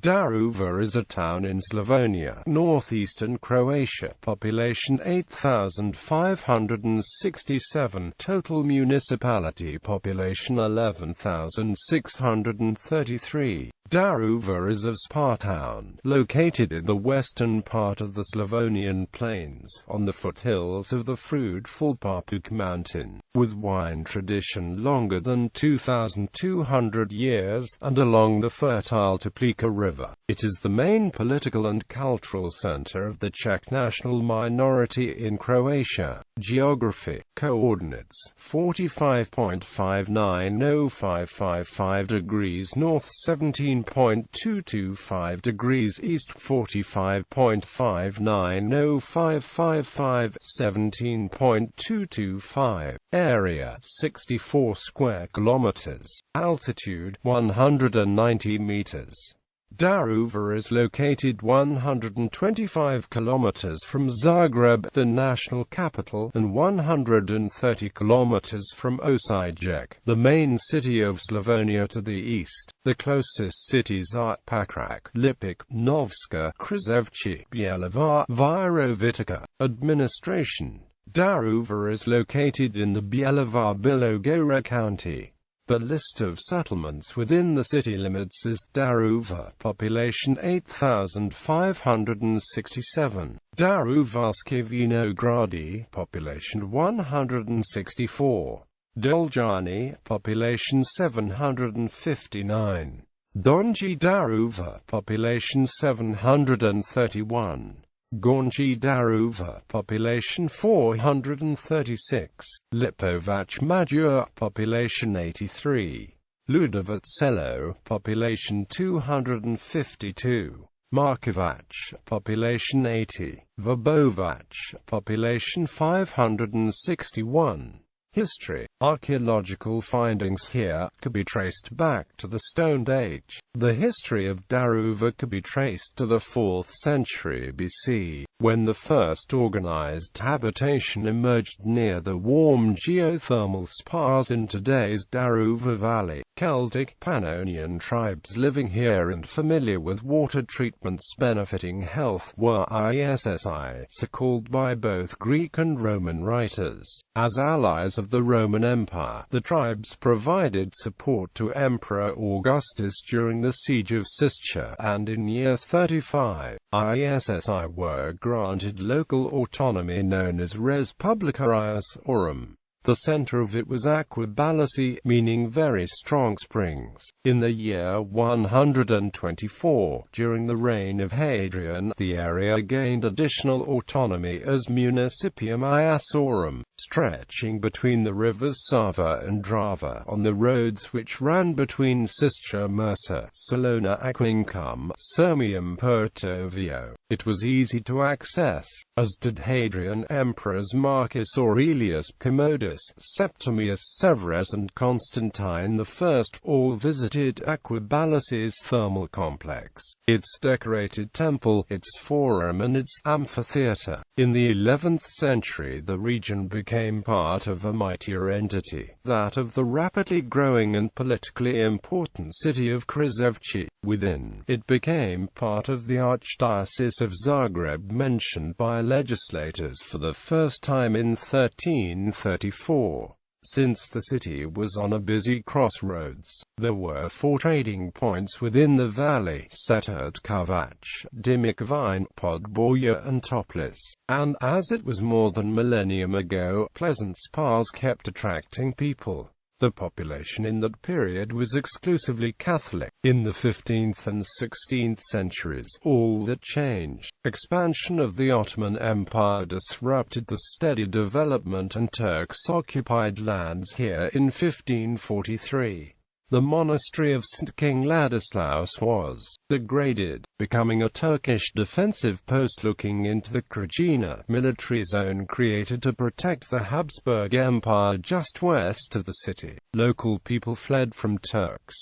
Daruvar is a town in Slavonia, northeastern Croatia. Population 8,567. Total municipality population 11,633. Daruvar is a spa town, located in the western part of the Slavonian plains, on the foothills of the fruitful Papuk mountain, with wine tradition longer than 2,200 years, and along the fertile Toplica river. It is the main political and cultural center of the Czech national minority in Croatia. Geography. Coordinates: 45.590555 degrees north, 17.225 degrees east, 45.590555, 17.225. Area: 64 square kilometers. Altitude: 190 meters. Daruvar is located 125 kilometers from Zagreb, the national capital, and 130 kilometers from Modzzak, the main city of Slavonia, to the east. The closest cities are Papuk, Lipik, Novska, Krizevci, Bjelovar, Virovitica. Administration. Daruvar is located in the Bjelovar-Bilogora county. The list of settlements within the city limits is: Daruvar, population 8,567. Daruvarske Vinogradi, population 164. Doljani, population 759. Donji Daruvar, population 731. Gornji Daruvar, population 436. Lipovac Major, population 83. Ludovac Selo, population 252. Markovac, population 80. Verbovac, population 561. History. Archaeological findings here could be traced back to the Stone Age. The history of Daruvar could be traced to the 4th century BC, when the first organized habitation emerged near the warm geothermal spas in today's Daruvar Valley. Celtic Pannonian tribes living here and familiar with water treatments benefiting health were Issi, so called by both Greek and Roman writers. As allies of the Roman Empire, the tribes provided support to Emperor Augustus during the siege of Siscia, and in year 35, Issi were granted local autonomy known as Res Publica Iosorum. The center of it was Aquabalisi, meaning very strong springs. In the year 124, during the reign of Hadrian, the area gained additional autonomy as Municipium Iosorum, stretching between the rivers Sava and Drava on the roads which ran between Siscia, Mursa, Salona, Aquincum, Sirmium, Puerto Viejo. It was easy to access, as did Hadrian. Emperors Marcus Aurelius, Commodus, Septimius Severus and Constantine I all visited Aquabalisi's thermal complex, its decorated temple, its forum and its amphitheater. In the 11th century the region became part of a mightier entity, that of the rapidly growing and politically important city of Krizevci. Within, it became part of the Archdiocese of Zagreb, mentioned by legislators for the first time in 1334. Since the city was on a busy crossroads, there were 4 trading points within the valley: Setert Kovac, Dimikvine, Podborja and Toplis. And as it was more than millennium ago, pleasant spas kept attracting people. The population in that period was exclusively Catholic. In the 15th and 16th centuries, all that changed. Expansion of the Ottoman Empire disrupted the steady development, and Turks occupied lands here in 1543. The monastery of St. King Ladislaus was degraded, becoming a Turkish defensive post looking into the Krajina military zone created to protect the Habsburg Empire just west of the city. Local people fled from Turks.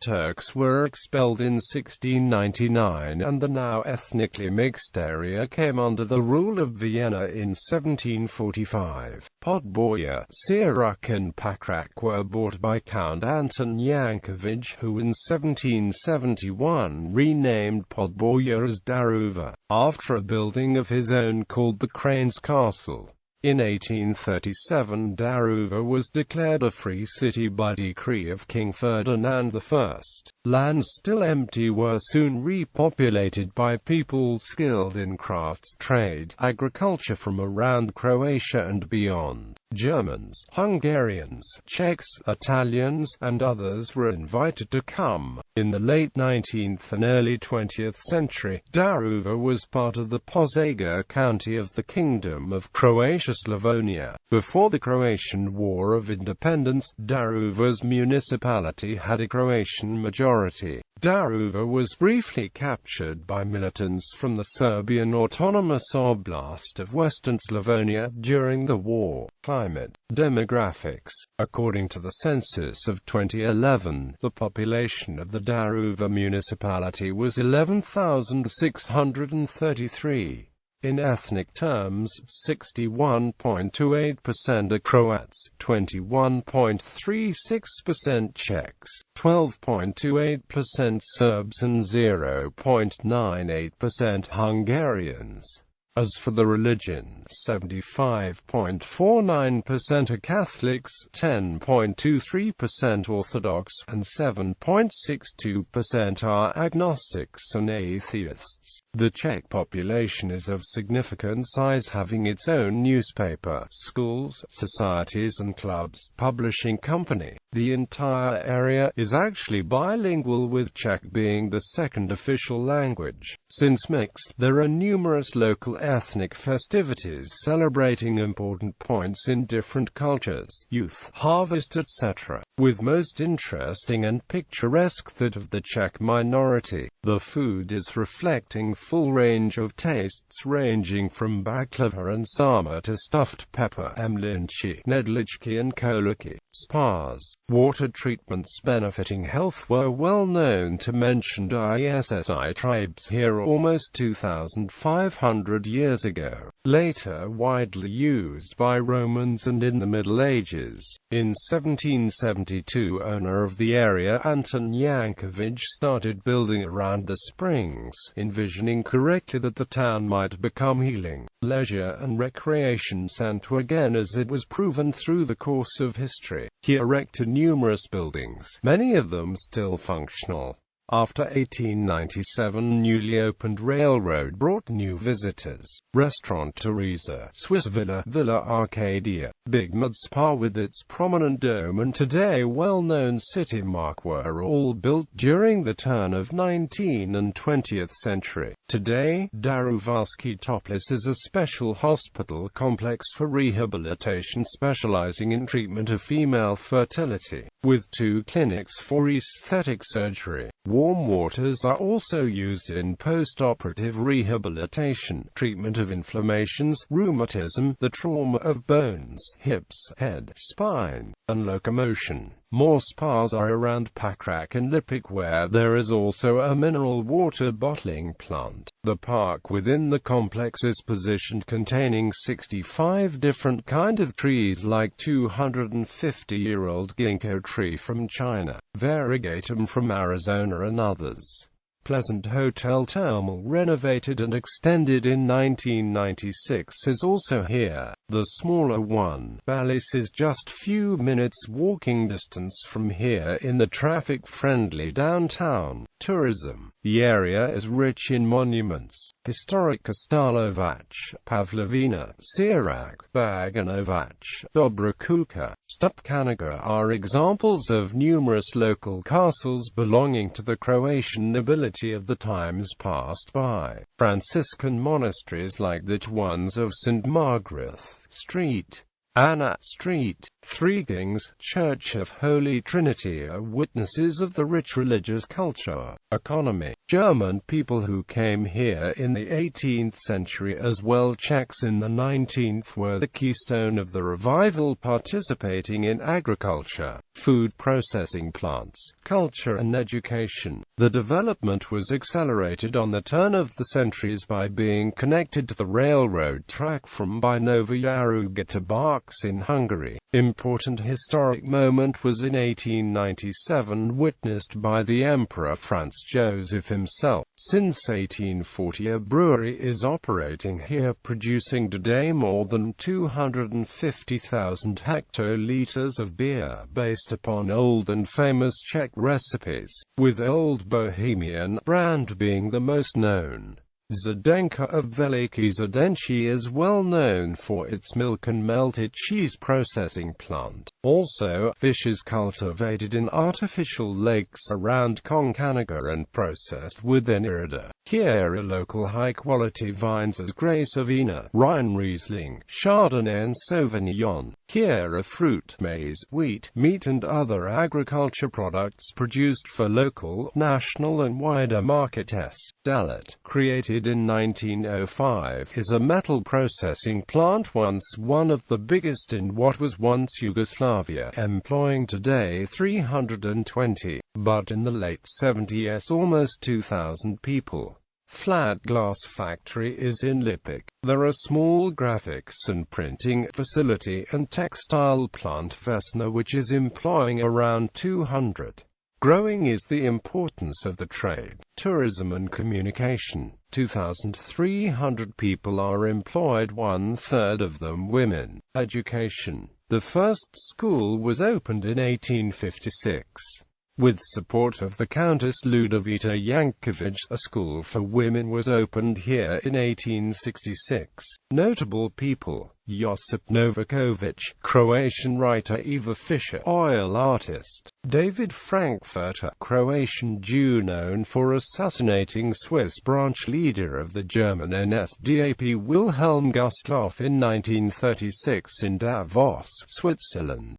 Turks were expelled in 1699 and the now ethnically mixed area came under the rule of Vienna in 1745. Podboya, Sirac and Pakrak were bought by Count Anton Yankovich, who in 1771 renamed Podboya as Daruvar, after a building of his own called the Cranes Castle. In 1837 Daruvar was declared a free city by decree of King Ferdinand I. Lands still empty were soon repopulated by people skilled in crafts trade, agriculture from around Croatia and beyond. Germans, Hungarians, Czechs, Italians, and others were invited to come. In the late 19th and early 20th century, Daruvar was part of the Požega county of the Kingdom of Croatia, Slavonia. Before the Croatian War of Independence, Daruvar's municipality had a Croatian majority. Daruvar was briefly captured by militants from the Serbian Autonomous Oblast of Western Slavonia during the war. Climate. Demographics. According to the census of 2011, the population of the Daruvar municipality was 11,633. In ethnic terms, 61.28% are Croats, 21.36% Czechs, 12.28% Serbs and 0.98% Hungarians. As for the religion, 75.49% are Catholics, 10.23% Orthodox, and 7.62% are agnostics and atheists. The Czech population is of significant size, having its own newspaper, schools, societies and clubs, publishing company. The entire area is actually bilingual, with Czech being the second official language. Since mixed, there are numerous local ethnic festivities celebrating important points in different cultures, youth, harvest, etc., with most interesting and picturesque that of the Czech minority. The food is reflecting full range of tastes ranging from baklava and sarma to stuffed pepper, mlinchi, nedlichki and koliki. Spas, water treatments benefiting health were well known to mentioned ISSI tribes here almost 2,500 years ago, later widely used by Romans and in the Middle Ages. In 1772, owner of the area Anton Yankovich started building around the springs, envisioning correctly that the town might become healing, leisure and recreation center again, as it was proven through the course of history. He erected numerous buildings, many of them still functional. After 1897, newly opened railroad brought new visitors. Restaurant Teresa, Swiss Villa, Villa Arcadia, Big Mud Spa with its prominent dome and today well-known City Mark were all built during the turn of 19th and 20th century. Today, Daruvarsky Toplica is a special hospital complex for rehabilitation specializing in treatment of female fertility, with 2 clinics for aesthetic surgery. Warm waters are also used in post-operative rehabilitation, treatment of inflammations, rheumatism, the trauma of bones, hips, head, spine, and locomotion. More spas are around Pakrak and Lipik, where there is also a mineral water bottling plant. The park within the complex is positioned containing 65 different kind of trees like 250-year-old ginkgo tree from China, variegatum from Arizona and others. Pleasant Hotel Termal, renovated and extended in 1996, is also here. The smaller one, Balis, is just few minutes walking distance from here in the traffic-friendly downtown. Tourism. The area is rich in monuments. Historic Krstalovac, Pavlovina, Sirac, Baganovac, Dobra Kuka, Stupkanaga are examples of numerous local castles belonging to the Croatian nobility of the times passed by. Franciscan monasteries like the ones of St. Margaret Street, Anna Street, Three Kings, Church of Holy Trinity are witnesses of the rich religious culture, economy. German people who came here in the 18th century as well Czechs in the 19th were the keystone of the revival, participating in agriculture, food processing plants, culture and education. The development was accelerated on the turn of the centuries by being connected to the railroad track from Novi Jaruga to Barks in Hungary. Important historic moment was in 1897, witnessed by the Emperor Franz Joseph himself. Since 1840 a brewery is operating here, producing today more than 250,000 hectoliters of beer based upon old and famous Czech recipes, with Old Bohemian brand being the most known. Zdenka of Veliki Zdenci is well known for its milk and melted cheese processing plant. Also, fish is cultivated in artificial lakes around Konkanaga and processed within Irida. Here are local high-quality vines as Grace of Ina, Rhine Riesling, Chardonnay and Sauvignon. Here are fruit, maize, wheat, meat and other agriculture products produced for local, national and wider markets. Dalit, created in 1905, is a metal processing plant once one of the biggest in what was once Yugoslavia, employing today 320, but in the late 70s almost 2,000 people. Flat glass factory is in Lipik. There are small graphics and printing facility and textile plant Vesna which is employing around 200. Growing is the importance of the trade, tourism and communication. 2,300 people are employed, 1/3 of them women. Education. The first school was opened in 1856. With support of the Countess Ludovita Yankovic, a school for women was opened here in 1866. Notable people: Josip Novakovic, Croatian writer; Eva Fischer, oil artist; David Frankfurter, Croatian Jew known for assassinating Swiss branch leader of the German NSDAP Wilhelm Gustloff in 1936 in Davos, Switzerland.